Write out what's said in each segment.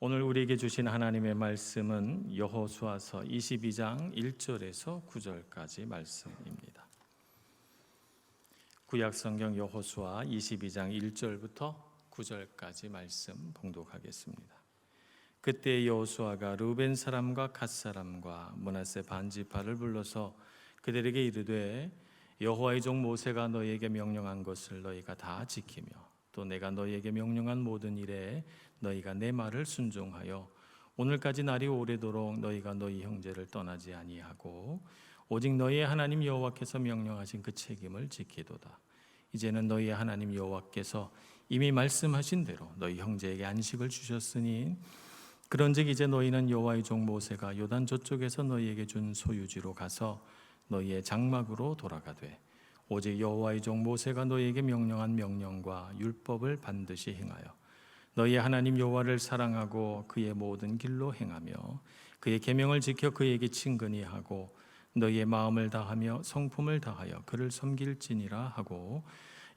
오늘 우리에게 주신 하나님의 말씀은 여호수아서 22장 1절에서 9절까지 말씀입니다. 구약 성경 여호수아 22장 1절부터 9절까지 말씀 봉독하겠습니다. 그때 여호수아가 르벤 사람과 갓 사람과 므낫세 반지파를 불러서 그들에게 이르되 여호와의 종 모세가 너희에게 명령한 것을 너희가 다 지키며 또 내가 너희에게 명령한 모든 일에 너희가 내 말을 순종하여 오늘까지 날이 오래도록 너희가 너희 형제를 떠나지 아니하고 오직 너희의 하나님 여호와께서 명령하신 그 책임을 지키도다. 이제는 너희의 하나님 여호와께서 이미 말씀하신 대로 너희 형제에게 안식을 주셨으니 그런즉 이제 너희는 여호와의 종 모세가 요단 저쪽에서 너희에게 준 소유지로 가서 너희의 장막으로 돌아가되 오직 여호와의 종 모세가 너희에게 명령한 명령과 율법을 반드시 행하여 너희의 하나님 여호와를 사랑하고 그의 모든 길로 행하며 그의 계명을 지켜 그에게 친근히 하고 너희의 마음을 다하며 성품을 다하여 그를 섬길지니라 하고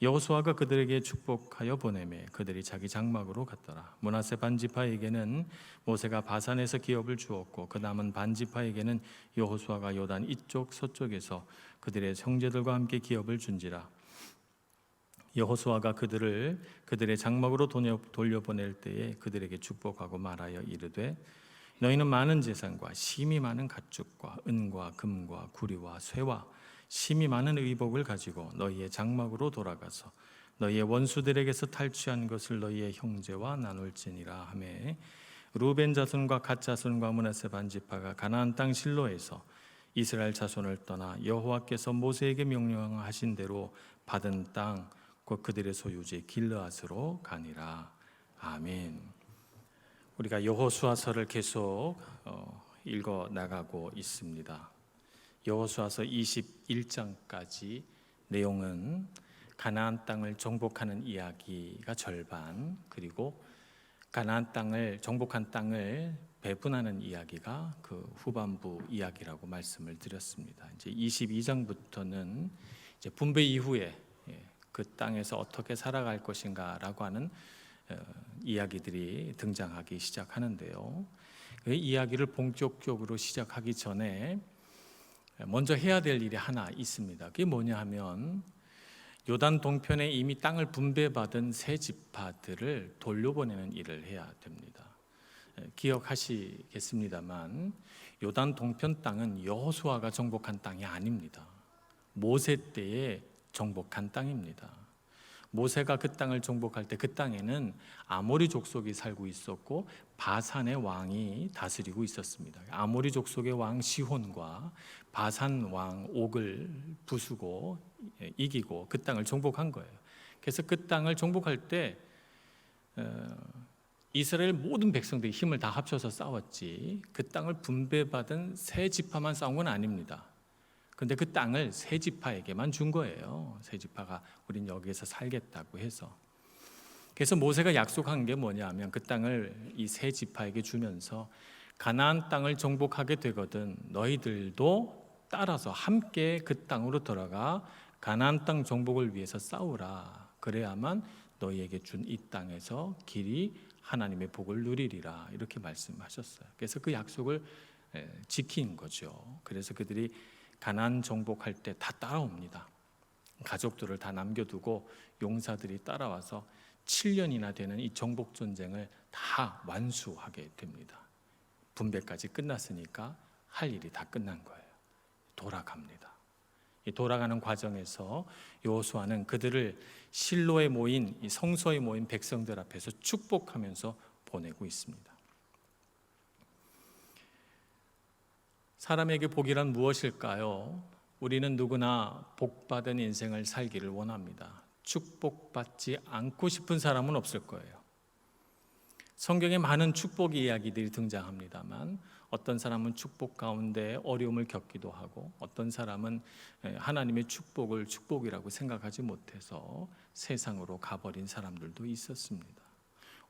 여호수아가 그들에게 축복하여 보내매 그들이 자기 장막으로 갔더라. 므낫세 반지파에게는 모세가 바산에서 기업을 주었고 그 남은 반지파에게는 여호수아가 요단 이쪽 서쪽에서 그들의 형제들과 함께 기업을 준지라. 여호수아가 그들의 장막으로 돌려보낼 때에 그들에게 축복하고 말하여 이르되 너희는 많은 재산과 심이 많은 가축과 은과 금과 구리와 쇠와 심이 많은 의복을 가지고 너희의 장막으로 돌아가서 너희의 원수들에게서 탈취한 것을 너희의 형제와 나눌지니라 하매 루벤 자손과 갓 자손과 므낫세 반지파가 가나안 땅 실로에서 이스라엘 자손을 떠나 여호와께서 모세에게 명령하신 대로 받은 땅 곧 그들의 소유지 길르앗으로 가니라. 아멘. 우리가 여호수아서를 계속 읽어 나가고 있습니다. 여호수아서 21장까지 내용은 가나안 땅을 정복하는 이야기가 절반, 그리고 가나안 땅을 정복한 땅을 배분하는 이야기가 그 후반부 이야기라고 말씀을 드렸습니다. 이제 22장부터는 이제 분배 이후에 그 땅에서 어떻게 살아갈 것인가라고 하는 이야기들이 등장하기 시작하는데요. 그 이야기를 본격적으로 시작하기 전에 먼저 해야 될 일이 하나 있습니다. 그게 뭐냐 하면 요단 동편에 이미 땅을 분배받은 세 지파들을 돌려보내는 일을 해야 됩니다. 기억하시겠습니다만 요단 동편 땅은 여호수아가 정복한 땅이 아닙니다. 모세 때에 정복한 땅입니다. 모세가 그 땅을 정복할 때 그 땅에는 아모리 족속이 살고 있었고 바산의 왕이 다스리고 있었습니다. 아모리 족속의 왕 시혼과 바산 왕 옥을 부수고 이기고 그 땅을 정복한 거예요. 그래서 그 땅을 정복할 때 이스라엘 모든 백성들이 힘을 다 합쳐서 싸웠지 그 땅을 분배받은 세 지파만 싸운 건 아닙니다. 그런데 그 땅을 세 지파에게만 준 거예요. 세 지파가 우린 여기에서 살겠다고 해서. 그래서 모세가 약속한 게 뭐냐 하면 그 땅을 이 세 지파에게 주면서 가나안 땅을 정복하게 되거든 너희들도 따라서 함께 그 땅으로 돌아가 가나안 땅 정복을 위해서 싸우라. 그래야만 너희에게 준 이 땅에서 길이 하나님의 복을 누리리라. 이렇게 말씀하셨어요. 그래서 그 약속을 지킨 거죠. 그래서 그들이 가나안 정복할 때 다 따라옵니다. 가족들을 다 남겨두고 용사들이 따라와서 7년이나 되는 이 정복 전쟁을 다 완수하게 됩니다. 분배까지 끝났으니까 할 일이 다 끝난 거예요. 돌아갑니다. 이 돌아가는 과정에서 여호수아는 그들을 실로에 모인 이 성소에 모인 백성들 앞에서 축복하면서 보내고 있습니다. 사람에게 복이란 무엇일까요? 우리는 누구나 복받은 인생을 살기를 원합니다. 축복받지 않고 싶은 사람은 없을 거예요. 성경에 많은 축복 이야기들이 등장합니다만 어떤 사람은 축복 가운데 어려움을 겪기도 하고 어떤 사람은 하나님의 축복을 축복이라고 생각하지 못해서 세상으로 가버린 사람들도 있었습니다.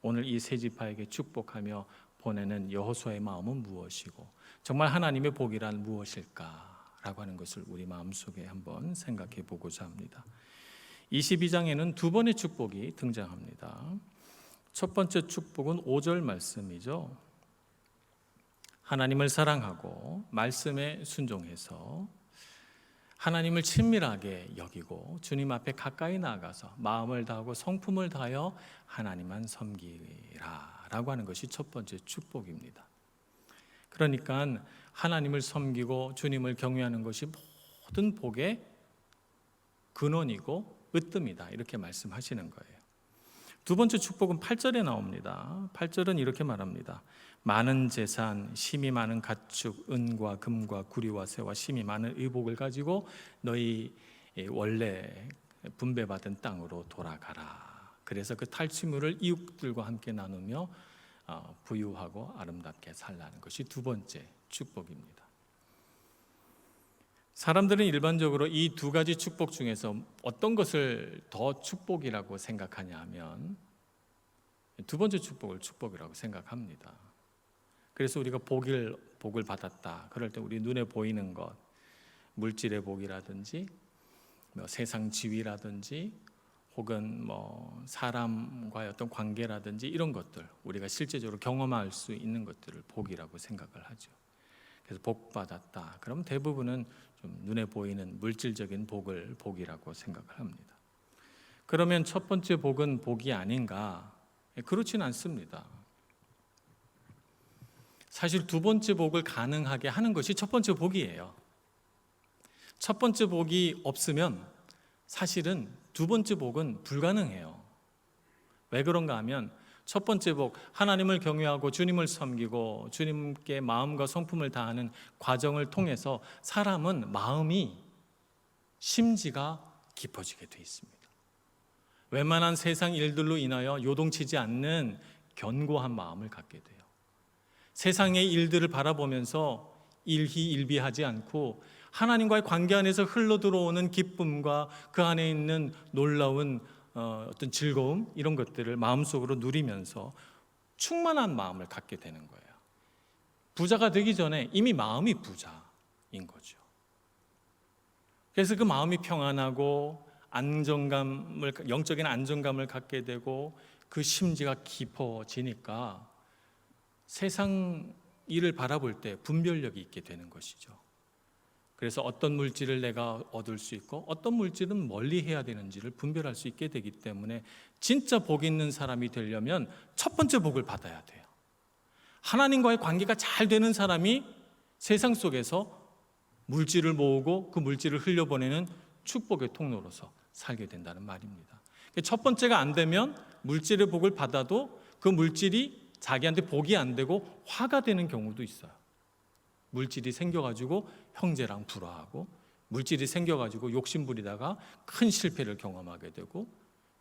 오늘 이 세 지파에게 축복하며 보내는 여호수아의 마음은 무엇이고 정말 하나님의 복이란 무엇일까라고 하는 것을 우리 마음속에 한번 생각해 보고자 합니다. 22장에는 두 번의 축복이 등장합니다. 첫 번째 축복은 5절 말씀이죠. 하나님을 사랑하고 말씀에 순종해서 하나님을 친밀하게 여기고 주님 앞에 가까이 나아가서 마음을 다하고 성품을 다하여 하나님만 섬기라 라고 하는 것이 첫 번째 축복입니다. 그러니까 하나님을 섬기고 주님을 경외하는 것이 모든 복의 근원이고 으뜸이다, 이렇게 말씀하시는 거예요. 두 번째 축복은 8절에 나옵니다. 8절은 이렇게 말합니다. 많은 재산, 심이 많은 가축, 은과 금과 구리와 새와 심이 많은 의복을 가지고 너희 원래 분배받은 땅으로 돌아가라. 그래서 그 탈취물을 이웃들과 함께 나누며 부유하고 아름답게 살라는 것이 두 번째 축복입니다. 사람들은 일반적으로 이 두 가지 축복 중에서 어떤 것을 더 축복이라고 생각하냐 하면 두 번째 축복을 축복이라고 생각합니다. 그래서 우리가 복을 받았다 그럴 때 우리 눈에 보이는 것, 물질의 복이라든지 세상 지위라든지 혹은 사람과의 어떤 관계라든지 이런 것들, 우리가 실제적으로 경험할 수 있는 것들을 복이라고 생각을 하죠. 그래서 복 받았다 그럼 대부분은 좀 눈에 보이는 물질적인 복을 복이라고 생각을 합니다. 그러면 첫 번째 복은 복이 아닌가? 그렇지는 않습니다. 사실 두 번째 복을 가능하게 하는 것이 첫 번째 복이에요. 첫 번째 복이 없으면 사실은 두 번째 복은 불가능해요. 왜 그런가 하면 첫 번째 복, 하나님을 경외하고 주님을 섬기고 주님께 마음과 성품을 다하는 과정을 통해서 사람은 마음이, 심지가 깊어지게 돼 있습니다. 웬만한 세상 일들로 인하여 요동치지 않는 견고한 마음을 갖게 돼요. 세상의 일들을 바라보면서 일희일비하지 않고 하나님과의 관계 안에서 흘러들어오는 기쁨과 그 안에 있는 놀라운 어떤 즐거움, 이런 것들을 마음속으로 누리면서 충만한 마음을 갖게 되는 거예요. 부자가 되기 전에 이미 마음이 부자인 거죠. 그래서 그 마음이 평안하고 영적인 안정감을 갖게 되고 그 심지가 깊어지니까 세상 일을 바라볼 때 분별력이 있게 되는 것이죠. 그래서 어떤 물질을 내가 얻을 수 있고 어떤 물질은 멀리 해야 되는지를 분별할 수 있게 되기 때문에 진짜 복 있는 사람이 되려면 첫 번째 복을 받아야 돼요. 하나님과의 관계가 잘 되는 사람이 세상 속에서 물질을 모으고 그 물질을 흘려보내는 축복의 통로로서 살게 된다는 말입니다. 첫 번째가 안 되면 물질의 복을 받아도 그 물질이 자기한테 복이 안 되고 화가 되는 경우도 있어요. 물질이 생겨가지고 형제랑 불화하고, 물질이 생겨가지고 욕심부리다가 큰 실패를 경험하게 되고,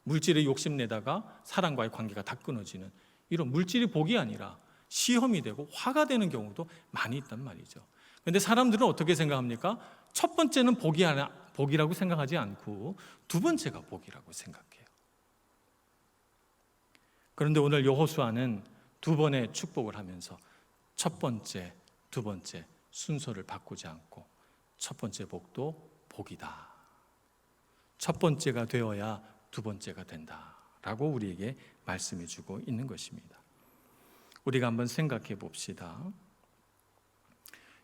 물질에 욕심내다가 사람과의 관계가 다 끊어지는, 이런 물질이 복이 아니라 시험이 되고 화가 되는 경우도 많이 있단 말이죠. 그런데 사람들은 어떻게 생각합니까? 첫 번째는 복이라고 생각하지 않고 두 번째가 복이라고 생각해요. 그런데 오늘 여호수아는 두 번의 축복을 하면서 첫 번째, 두 번째 순서를 바꾸지 않고 첫 번째 복도 복이다. 첫 번째가 되어야 두 번째가 된다라고 우리에게 말씀해 주고 있는 것입니다. 우리가 한번 생각해 봅시다.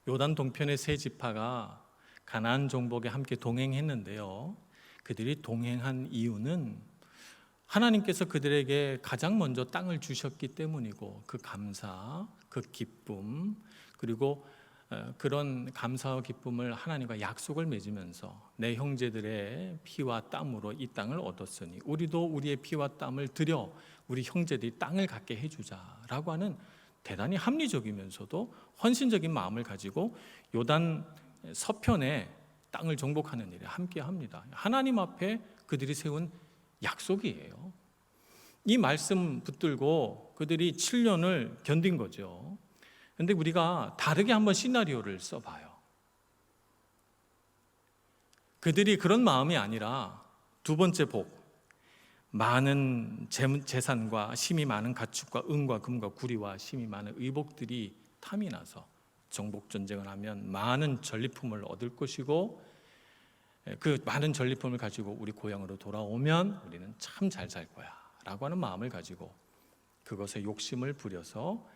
요단 동편의 세 지파가 가나안 정복에 함께 동행했는데요. 그들이 동행한 이유는 하나님께서 그들에게 가장 먼저 땅을 주셨기 때문이고, 그 감사, 그 기쁨, 그리고 그런 감사와 기쁨을 하나님과 약속을 맺으면서 내 형제들의 피와 땀으로 이 땅을 얻었으니 우리도 우리의 피와 땀을 들여 우리 형제들이 땅을 갖게 해주자라고 하는 대단히 합리적이면서도 헌신적인 마음을 가지고 요단 서편에 땅을 정복하는 일에 함께합니다. 하나님 앞에 그들이 세운 약속이에요. 이 말씀 붙들고 그들이 7년을 견딘 거죠. 그런데 우리가 다르게 한번 시나리오를 써봐요. 그들이 그런 마음이 아니라 두 번째 복, 많은 재산과 심이 많은 가축과 은과 금과 구리와 심이 많은 의복들이 탐이 나서 정복 전쟁을 하면 많은 전리품을 얻을 것이고, 그 많은 전리품을 가지고 우리 고향으로 돌아오면 우리는 참 잘 살 거야 라고 하는 마음을 가지고 그것에 욕심을 부려서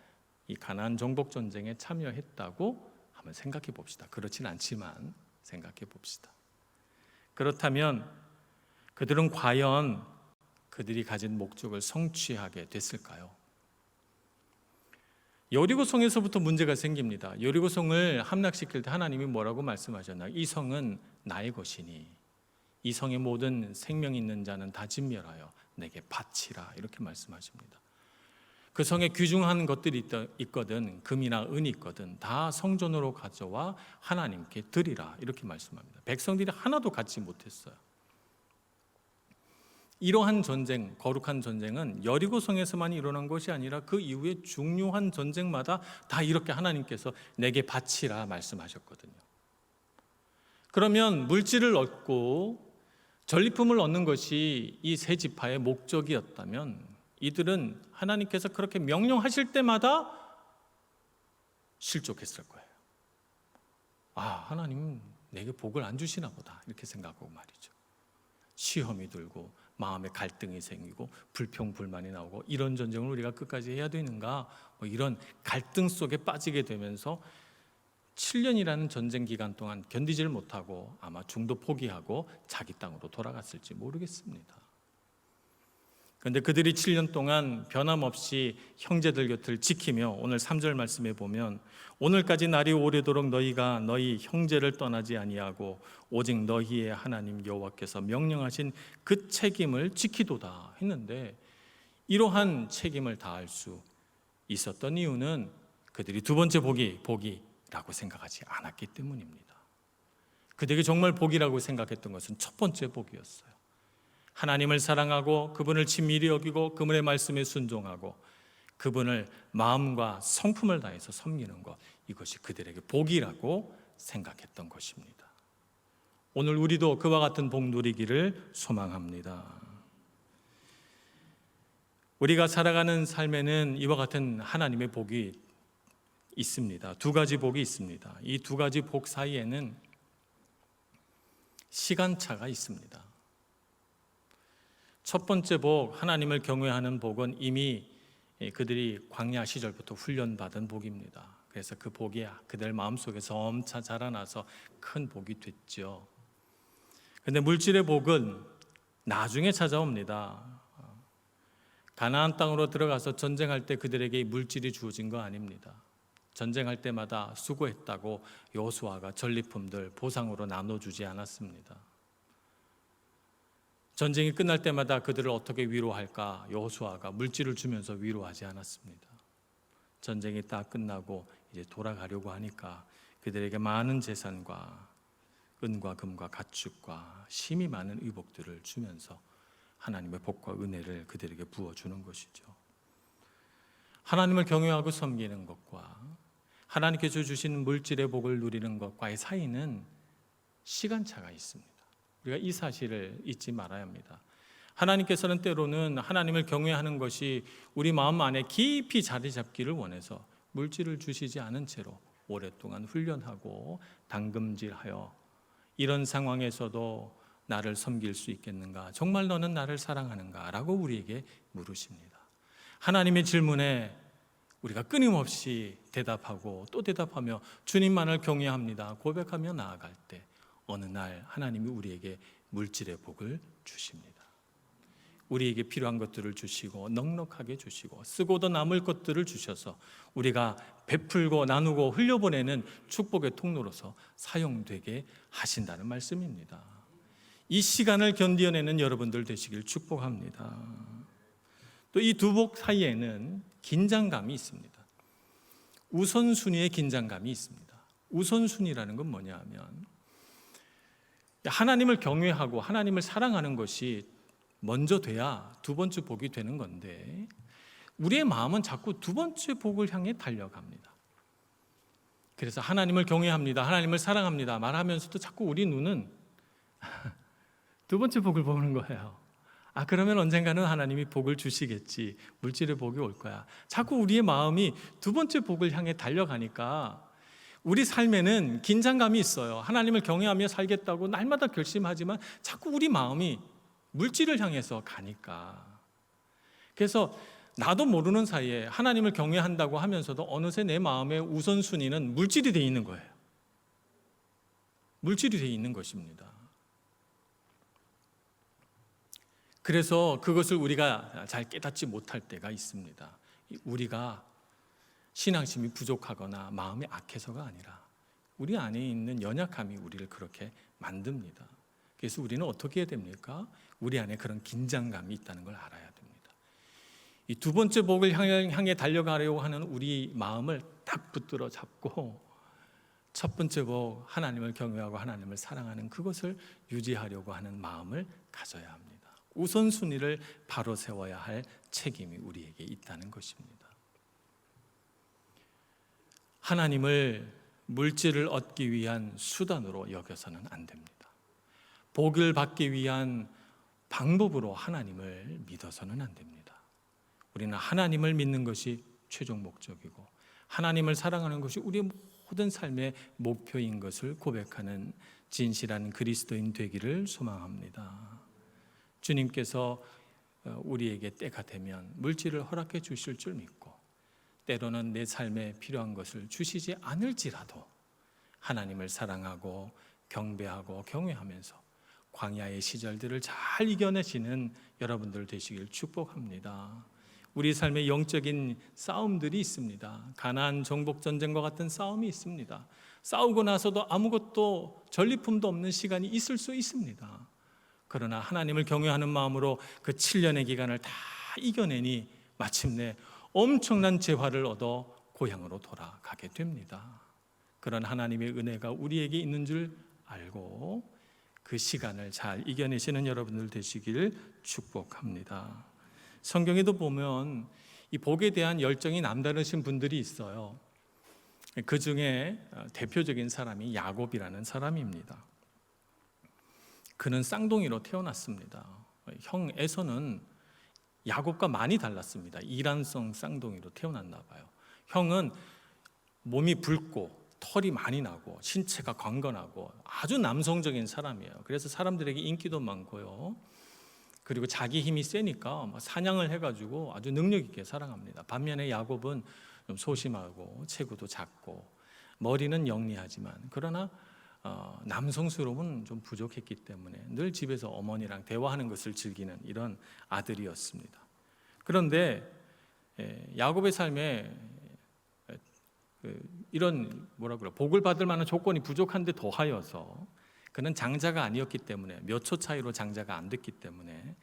이 가나안 정복 전쟁에 참여했다고 한번 생각해 봅시다. 그렇진 않지만 생각해 봅시다. 그렇다면 그들은 과연 그들이 가진 목적을 성취하게 됐을까요? 여리고성에서부터 문제가 생깁니다. 여리고성을 함락시킬 때 하나님이 뭐라고 말씀하셨나요? 이 성은 나의 것이니 이 성의 모든 생명 있는 자는 다 진멸하여 내게 바치라, 이렇게 말씀하십니다. 그 성에 귀중한 것들이 있거든, 금이나 은이 있거든 다 성전으로 가져와 하나님께 드리라, 이렇게 말씀합니다. 백성들이 하나도 갖지 못했어요. 이러한 전쟁, 거룩한 전쟁은 여리고성에서만 일어난 것이 아니라 그 이후에 중요한 전쟁마다 다 이렇게 하나님께서 내게 바치라 말씀하셨거든요. 그러면 물질을 얻고 전리품을 얻는 것이 이 세 지파의 목적이었다면 이들은 하나님께서 그렇게 명령하실 때마다 실족했을 거예요. 하나님은 내게 복을 안 주시나 보다, 이렇게 생각하고 말이죠. 시험이 들고 마음에 갈등이 생기고 불평불만이 나오고 이런 전쟁을 우리가 끝까지 해야 되는가, 이런 갈등 속에 빠지게 되면서 7년이라는 전쟁 기간 동안 견디지를 못하고 아마 중도 포기하고 자기 땅으로 돌아갔을지 모르겠습니다. 그런데 그들이 7년 동안 변함없이 형제들 곁을 지키며 오늘 3절 말씀에 보면 오늘까지 날이 오래도록 너희가 너희 형제를 떠나지 아니하고 오직 너희의 하나님 여호와께서 명령하신 그 책임을 지키도다 했는데, 이러한 책임을 다할 수 있었던 이유는 그들이 두 번째 복이라고 생각하지 않았기 때문입니다. 그들이 정말 복이라고 생각했던 것은 첫 번째 복이었어요. 하나님을 사랑하고 그분을 친밀히 여기고 그분의 말씀에 순종하고 그분을 마음과 성품을 다해서 섬기는 것, 이것이 그들에게 복이라고 생각했던 것입니다. 오늘 우리도 그와 같은 복 누리기를 소망합니다. 우리가 살아가는 삶에는 이와 같은 하나님의 복이 있습니다. 두 가지 복이 있습니다. 이 두 가지 복 사이에는 시간차가 있습니다. 첫 번째 복, 하나님을 경외하는 복은 이미 그들이 광야 시절부터 훈련받은 복입니다. 그래서 그 복이 그들 마음속에서 엄차 자라나서 큰 복이 됐죠. 그런데 물질의 복은 나중에 찾아옵니다. 가나안 땅으로 들어가서 전쟁할 때 그들에게 물질이 주어진 거 아닙니다. 전쟁할 때마다 수고했다고 여호수아가 전리품들 보상으로 나눠주지 않았습니다. 전쟁이 끝날 때마다 그들을 어떻게 위로할까 여호수아가 물질을 주면서 위로하지 않았습니다. 전쟁이 딱 끝나고 이제 돌아가려고 하니까 그들에게 많은 재산과 은과 금과 가축과 심히 많은 의복들을 주면서 하나님의 복과 은혜를 그들에게 부어주는 것이죠. 하나님을 경외하고 섬기는 것과 하나님께서 주신 물질의 복을 누리는 것과의 사이는 시간차가 있습니다. 우리가 이 사실을 잊지 말아야 합니다. 하나님께서는 때로는 하나님을 경외하는 것이 우리 마음 안에 깊이 자리 잡기를 원해서 물질을 주시지 않은 채로 오랫동안 훈련하고 당금질하여 이런 상황에서도 나를 섬길 수 있겠는가? 정말 너는 나를 사랑하는가? 라고 우리에게 물으십니다. 하나님의 질문에 우리가 끊임없이 대답하고 또 대답하며 주님만을 경외합니다 고백하며 나아갈 때 어느 날 하나님이 우리에게 물질의 복을 주십니다. 우리에게 필요한 것들을 주시고 넉넉하게 주시고 쓰고도 남을 것들을 주셔서 우리가 베풀고 나누고 흘려보내는 축복의 통로로서 사용되게 하신다는 말씀입니다. 이 시간을 견디어내는 여러분들 되시길 축복합니다. 또 이 두 복 사이에는 긴장감이 있습니다. 우선순위의 긴장감이 있습니다. 우선순위라는 건 뭐냐 하면 하나님을 경외하고 하나님을 사랑하는 것이 먼저 돼야 두 번째 복이 되는 건데 우리의 마음은 자꾸 두 번째 복을 향해 달려갑니다. 그래서 하나님을 경외합니다, 하나님을 사랑합니다 말하면서도 자꾸 우리 눈은 두 번째 복을 보는 거예요. 그러면 언젠가는 하나님이 복을 주시겠지, 물질의 복이 올 거야. 자꾸 우리의 마음이 두 번째 복을 향해 달려가니까 우리 삶에는 긴장감이 있어요. 하나님을 경외하며 살겠다고 날마다 결심하지만 자꾸 우리 마음이 물질을 향해서 가니까. 그래서 나도 모르는 사이에 하나님을 경외한다고 하면서도 어느새 내 마음의 우선순위는 물질이 되어 있는 거예요. 물질이 되어 있는 것입니다. 그래서 그것을 우리가 잘 깨닫지 못할 때가 있습니다. 우리가 신앙심이 부족하거나 마음이 악해서가 아니라 우리 안에 있는 연약함이 우리를 그렇게 만듭니다. 그래서 우리는 어떻게 해야 됩니까? 우리 안에 그런 긴장감이 있다는 걸 알아야 됩니다. 이 두 번째 복을 향해 달려가려고 하는 우리 마음을 딱 붙들어 잡고 첫 번째 복, 하나님을 경외하고 하나님을 사랑하는 그것을 유지하려고 하는 마음을 가져야 합니다. 우선순위를 바로 세워야 할 책임이 우리에게 있다는 것입니다. 하나님을 물질을 얻기 위한 수단으로 여겨서는 안 됩니다. 복을 받기 위한 방법으로 하나님을 믿어서는 안 됩니다. 우리는 하나님을 믿는 것이 최종 목적이고 하나님을 사랑하는 것이 우리의 모든 삶의 목표인 것을 고백하는 진실한 그리스도인 되기를 소망합니다. 주님께서 우리에게 때가 되면 물질을 허락해 주실 줄 믿고 때로는 내 삶에 필요한 것을 주시지 않을지라도 하나님을 사랑하고 경배하고 경외하면서 광야의 시절들을 잘 이겨내시는 여러분들 되시길 축복합니다. 우리 삶에 영적인 싸움들이 있습니다. 가나안 정복 전쟁과 같은 싸움이 있습니다. 싸우고 나서도 아무것도 전리품도 없는 시간이 있을 수 있습니다. 그러나 하나님을 경외하는 마음으로 그 7년의 기간을 다 이겨내니 마침내 엄청난 재화를 얻어 고향으로 돌아가게 됩니다. 그런 하나님의 은혜가 우리에게 있는 줄 알고 그 시간을 잘 이겨내시는 여러분들 되시길 축복합니다. 성경에도 보면 이 복에 대한 열정이 남다르신 분들이 있어요. 그 중에 대표적인 사람이 야곱이라는 사람입니다. 그는 쌍둥이로 태어났습니다. 형 에서는 야곱과 많이 달랐습니다. 이란성 쌍둥이로 태어났나 봐요. 형은 몸이 붉고 털이 많이 나고 신체가 건건하고 아주 남성적인 사람이에요. 그래서 사람들에게 인기도 많고요. 그리고 자기 힘이 세니까 사냥을 해가지고 아주 능력 있게 살아갑니다. 반면에 야곱은 좀 소심하고 체구도 작고 머리는 영리하지만 그러나 남성스러움은 좀 부족했기 때문에 늘 집에서 어머니랑 대화하는 것을 즐기는 이런 아들이었습니다. 그런데 야곱의 삶에 이런 복을 받을 만한 조건이 부족한데 더하여서 그는 장자가 아니었기 때문에 몇 초 차이로 장자가 안 됐기 때문에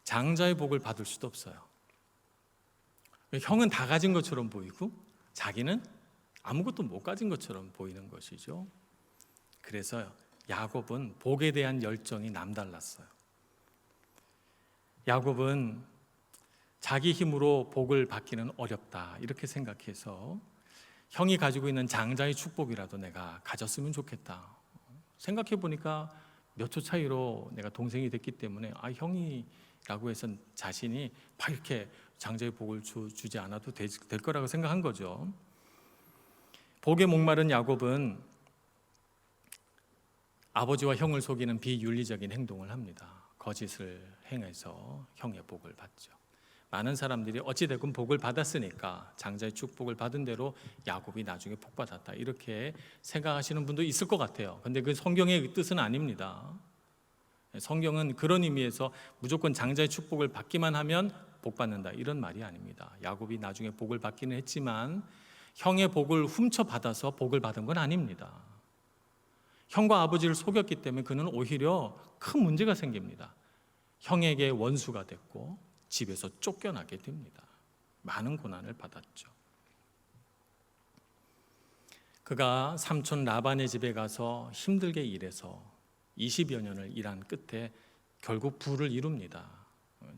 장자의 복을 받을 수도 없어요. 형은 다 가진 것처럼 보이고 자기는 아무것도 못 가진 것처럼 보이는 것이죠. 그래서 야곱은 복에 대한 열정이 남달랐어요. 야곱은 자기 힘으로 복을 받기는 어렵다 이렇게 생각해서 형이 가지고 있는 장자의 축복이라도 내가 가졌으면 좋겠다. 생각해 보니까 몇 초 차이로 내가 동생이 됐기 때문에 형이라고 해서 자신이 막 이렇게 장자의 복을 주지 않아도 될 거라고 생각한 거죠. 복에 목마른 야곱은 아버지와 형을 속이는 비윤리적인 행동을 합니다. 거짓을 행해서 형의 복을 받죠. 많은 사람들이 어찌됐건 복을 받았으니까 장자의 축복을 받은 대로 야곱이 나중에 복 받았다 이렇게 생각하시는 분도 있을 것 같아요. 그런데 그 성경의 뜻은 아닙니다. 성경은 그런 의미에서 무조건 장자의 축복을 받기만 하면 복 받는다 이런 말이 아닙니다. 야곱이 나중에 복을 받기는 했지만 형의 복을 훔쳐 받아서 복을 받은 건 아닙니다. 형과 아버지를 속였기 때문에 그는 오히려 큰 문제가 생깁니다. 형에게 원수가 됐고 집에서 쫓겨나게 됩니다. 많은 고난을 받았죠. 그가 삼촌 라반의 집에 가서 힘들게 일해서 20여 년을 일한 끝에 결국 부를 이룹니다.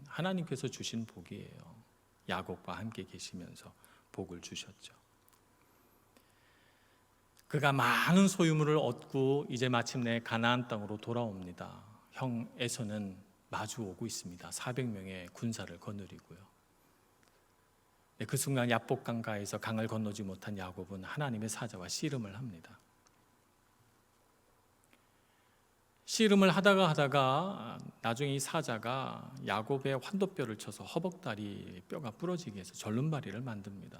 하나님께서 주신 복이에요. 야곱과 함께 계시면서 복을 주셨죠. 그가 많은 소유물을 얻고 이제 마침내 가나안 땅으로 돌아옵니다. 형 에서는 마주오고 있습니다. 400명의 군사를 거느리고요. 그 순간 야복 강가에서 강을 건너지 못한 야곱은 하나님의 사자와 씨름을 합니다. 씨름을 하다가 나중에 이 사자가 야곱의 환도뼈를 쳐서 허벅다리 뼈가 부러지게 해서 절름발이를 만듭니다.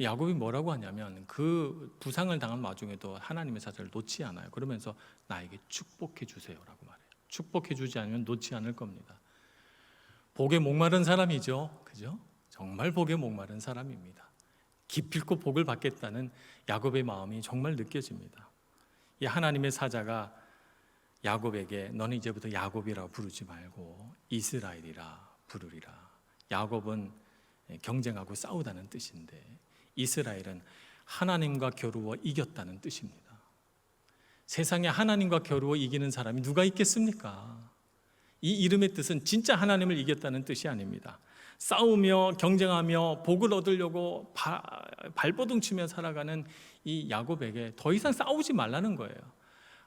야곱이 뭐라고 하냐면 그 부상을 당한 와중에도 하나님의 사자를 놓지 않아요. 그러면서 나에게 축복해 주세요라고 말해요. 축복해 주지 않으면 놓지 않을 겁니다. 복에 목마른 사람이죠. 그죠? 정말 복에 목마른 사람입니다. 기필코 복을 받겠다는 야곱의 마음이 정말 느껴집니다. 이 하나님의 사자가 야곱에게 너는 이제부터 야곱이라고 부르지 말고 이스라엘이라 부르리라. 야곱은 경쟁하고 싸우다는 뜻인데 이스라엘은 하나님과 겨루어 이겼다는 뜻입니다. 세상에 하나님과 겨루어 이기는 사람이 누가 있겠습니까? 이 이름의 뜻은 진짜 하나님을 이겼다는 뜻이 아닙니다. 싸우며 경쟁하며 복을 얻으려고 발버둥 치며 살아가는 이 야곱에게 더 이상 싸우지 말라는 거예요.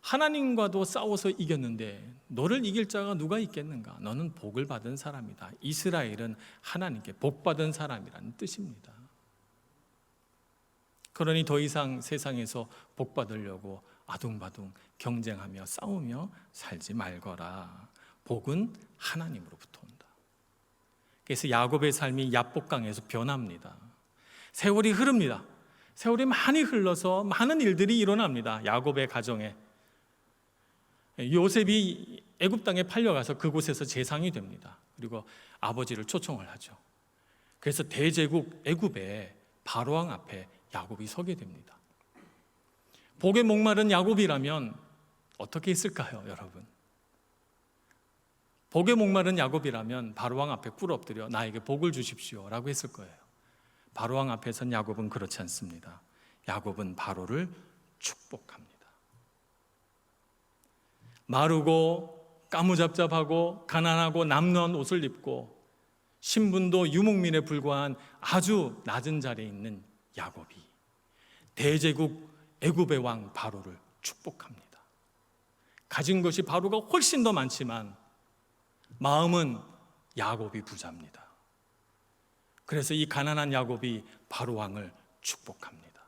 하나님과도 싸워서 이겼는데 너를 이길 자가 누가 있겠는가? 너는 복을 받은 사람이다. 이스라엘은 하나님께 복 받은 사람이라는 뜻입니다. 그러니 더 이상 세상에서 복 받으려고 아둥바둥 경쟁하며 싸우며 살지 말거라. 복은 하나님으로부터 온다. 그래서 야곱의 삶이 야복강에서 변합니다. 세월이 흐릅니다. 세월이 많이 흘러서 많은 일들이 일어납니다. 야곱의 가정에. 요셉이 애굽 땅에 팔려가서 그곳에서 재상이 됩니다. 그리고 아버지를 초청을 하죠. 그래서 대제국 애굽의 바로왕 앞에 야곱이 서게 됩니다. 복에 목마른 야곱이라면 어떻게 했을까요, 여러분? 복에 목마른 야곱이라면 바로왕 앞에 꿇어 엎드려 나에게 복을 주십시오라고 했을 거예요. 바로왕 앞에선 야곱은 그렇지 않습니다. 야곱은 바로를 축복합니다. 마르고 까무잡잡하고 가난하고 남루한 옷을 입고 신분도 유목민에 불과한 아주 낮은 자리에 있는 야곱이 대제국 애굽의 왕 바로를 축복합니다. 가진 것이 바로가 훨씬 더 많지만 마음은 야곱이 부자입니다. 그래서 이 가난한 야곱이 바로 왕을 축복합니다.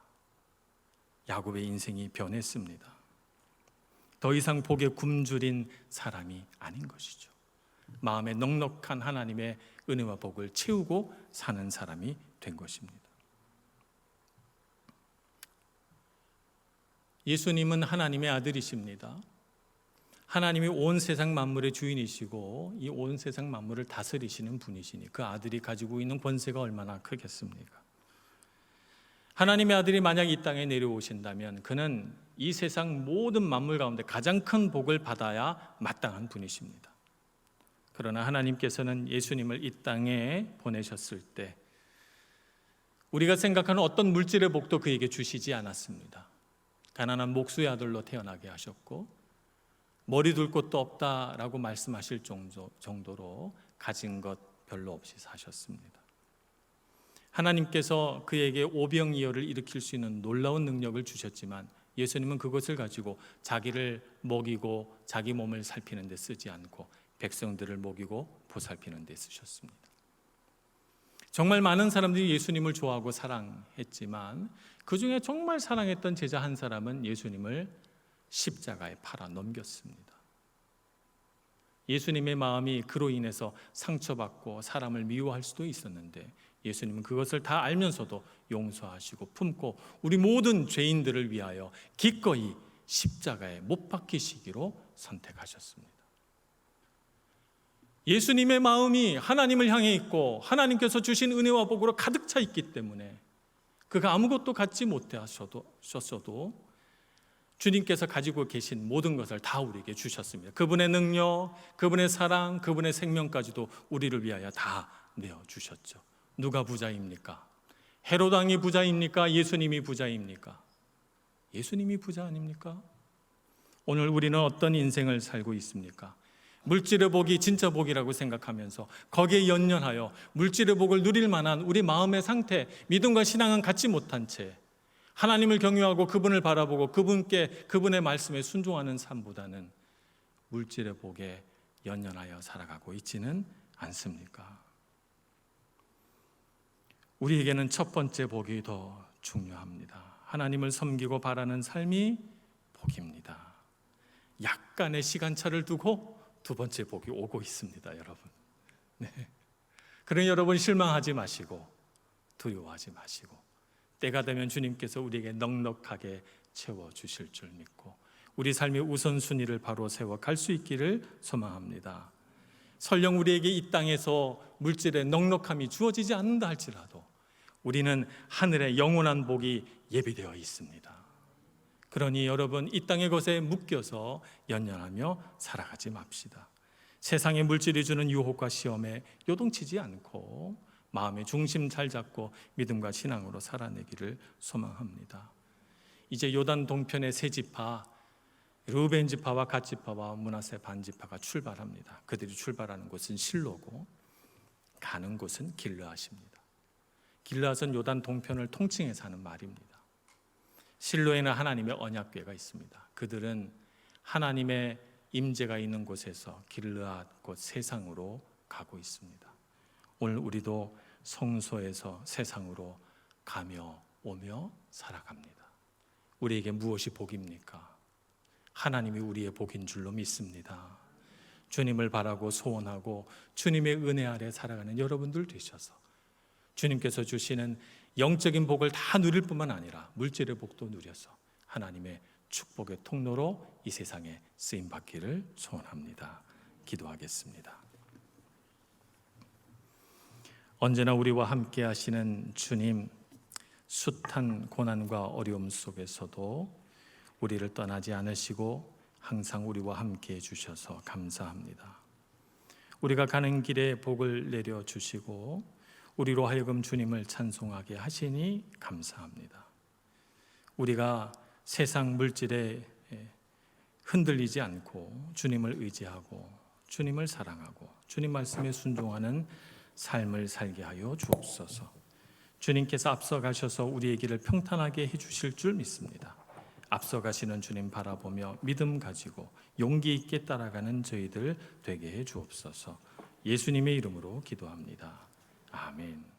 야곱의 인생이 변했습니다. 더 이상 복에 굶주린 사람이 아닌 것이죠. 마음에 넉넉한 하나님의 은혜와 복을 채우고 사는 사람이 된 것입니다. 예수님은 하나님의 아들이십니다. 하나님이 온 세상 만물의 주인이시고 이 온 세상 만물을 다스리시는 분이시니 그 아들이 가지고 있는 권세가 얼마나 크겠습니까? 하나님의 아들이 만약 이 땅에 내려오신다면 그는 이 세상 모든 만물 가운데 가장 큰 복을 받아야 마땅한 분이십니다. 그러나 하나님께서는 예수님을 이 땅에 보내셨을 때 우리가 생각하는 어떤 물질의 복도 그에게 주시지 않았습니다. 가난한 목수의 아들로 태어나게 하셨고 머리 둘 곳도 없다라고 말씀하실 정도로 가진 것 별로 없이 사셨습니다. 하나님께서 그에게 오병이어를 일으킬 수 있는 놀라운 능력을 주셨지만 예수님은 그것을 가지고 자기를 먹이고 자기 몸을 살피는 데 쓰지 않고 백성들을 먹이고 보살피는 데 쓰셨습니다. 정말 많은 사람들이 예수님을 좋아하고 사랑했지만 그 중에 정말 사랑했던 제자 한 사람은 예수님을 십자가에 팔아 넘겼습니다. 예수님의 마음이 그로 인해서 상처받고 사람을 미워할 수도 있었는데 예수님은 그것을 다 알면서도 용서하시고 품고 우리 모든 죄인들을 위하여 기꺼이 십자가에 못 박히시기로 선택하셨습니다. 예수님의 마음이 하나님을 향해 있고 하나님께서 주신 은혜와 복으로 가득 차 있기 때문에 그가 아무것도 갖지 못하셨어도 주님께서 가지고 계신 모든 것을 다 우리에게 주셨습니다. 그분의 능력, 그분의 사랑, 그분의 생명까지도 우리를 위하여 다 내어주셨죠. 누가 부자입니까? 헤롯 왕이 부자입니까? 예수님이 부자입니까? 예수님이 부자 아닙니까? 오늘 우리는 어떤 인생을 살고 있습니까? 물질의 복이 진짜 복이라고 생각하면서 거기에 연연하여 물질의 복을 누릴 만한 우리 마음의 상태, 믿음과 신앙은 갖지 못한 채 하나님을 경유하고 그분을 바라보고 그분의 말씀에 순종하는 삶보다는 물질의 복에 연연하여 살아가고 있지는 않습니까? 우리에게는 첫 번째 복이 더 중요합니다. 하나님을 섬기고 바라는 삶이 복입니다. 약간의 시간차를 두고 두 번째 복이 오고 있습니다, 여러분. 네. 그러니 여러분 실망하지 마시고 두려워하지 마시고 때가 되면 주님께서 우리에게 넉넉하게 채워주실 줄 믿고 우리 삶의 우선순위를 바로 세워 갈 수 있기를 소망합니다. 설령 우리에게 이 땅에서 물질의 넉넉함이 주어지지 않는다 할지라도 우리는 하늘의 영원한 복이 예비되어 있습니다. 그러니 여러분 이 땅의 것에 묶여서 연연하며 살아가지 맙시다. 세상의 물질이 주는 유혹과 시험에 요동치지 않고 마음의 중심 잘 잡고 믿음과 신앙으로 살아내기를 소망합니다. 이제 요단 동편의 세 지파 르우벤 지파와 갓 지파와 므낫세 반 지파가 출발합니다. 그들이 출발하는 곳은 실로고 가는 곳은 길르앗입니다. 길르앗은 요단 동편을 통칭해서 하는 말입니다. 실로에는 하나님의 언약궤가 있습니다. 그들은 하나님의 임재가 있는 곳에서 길르앗 곧 세상으로 가고 있습니다. 오늘 우리도 성소에서 세상으로 가며 오며 살아갑니다. 우리에게 무엇이 복입니까? 하나님이 우리의 복인 줄로 믿습니다. 주님을 바라고 소원하고 주님의 은혜 아래 살아가는 여러분들 되셔서 주님께서 주시는 영적인 복을 다 누릴 뿐만 아니라 물질의 복도 누려서 하나님의 축복의 통로로 이 세상에 쓰임받기를 소원합니다. 기도하겠습니다. 언제나 우리와 함께 하시는 주님, 숱한 고난과 어려움 속에서도 우리를 떠나지 않으시고 항상 우리와 함께 해주셔서 감사합니다. 우리가 가는 길에 복을 내려주시고 우리로 하여금 주님을 찬송하게 하시니 감사합니다. 우리가 세상 물질에 흔들리지 않고 주님을 의지하고 주님을 사랑하고 주님 말씀에 순종하는 삶을 살게 하여 주옵소서. 주님께서 앞서가셔서 우리의 길을 평탄하게 해주실 줄 믿습니다. 앞서가시는 주님 바라보며 믿음 가지고 용기 있게 따라가는 저희들 되게 해 주옵소서. 예수님의 이름으로 기도합니다. 아멘.